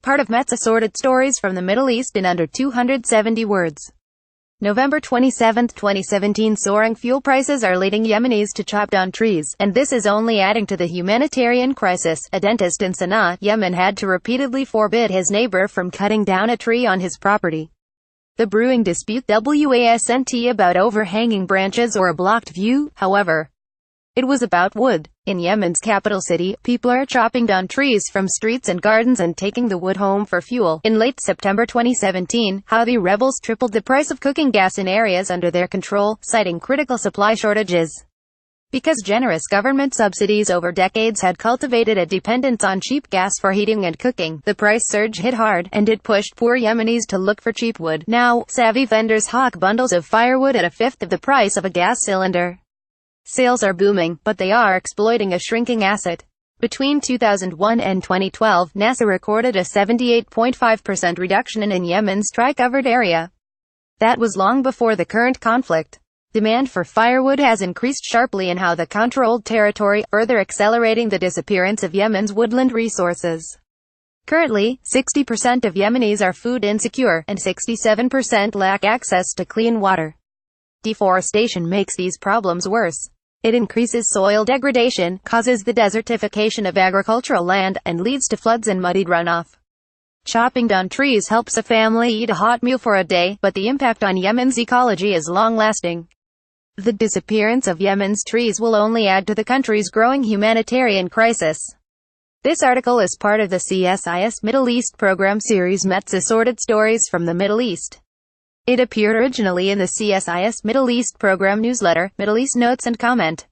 Part of Mezze Assorted Stories from the Middle East in under 270 words. November 27, 2017. Soaring fuel prices are leading Yemenis to chop down trees, and this is only adding to the humanitarian crisis. A dentist in Sana'a, Yemen had to repeatedly forbid his neighbor from cutting down a tree on his property. The brewing dispute wasn't about overhanging branches or a blocked view, however. It was about wood. In Yemen's capital city, people are chopping down trees from streets and gardens and taking the wood home for fuel. In late September 2017, Houthi rebels tripled the price of cooking gas in areas under their control, citing critical supply shortages. Because generous government subsidies over decades had cultivated a dependence on cheap gas for heating and cooking, the price surge hit hard, and it pushed poor Yemenis to look for cheap wood. Now, savvy vendors hawk bundles of firewood at a fifth of the price of a gas cylinder. Sales are booming, but they are exploiting a shrinking asset. Between 2001 and 2012, NASA recorded a 78.5% reduction in Yemen's tree-covered area. That was long before the current conflict. Demand for firewood has increased sharply in the controlled territory, further accelerating the disappearance of Yemen's woodland resources. Currently, 60% of Yemenis are food insecure, and 67% lack access to clean water. Deforestation makes these problems worse. It increases soil degradation, causes the desertification of agricultural land, and leads to floods and muddied runoff. Chopping down trees helps a family eat a hot meal for a day, but the impact on Yemen's ecology is long-lasting. The disappearance of Yemen's trees will only add to the country's growing humanitarian crisis. This article is part of the CSIS Middle East program series Mezze Assorted Stories from the Middle East. It appeared originally in the CSIS Middle East program newsletter, Middle East Notes and Comment.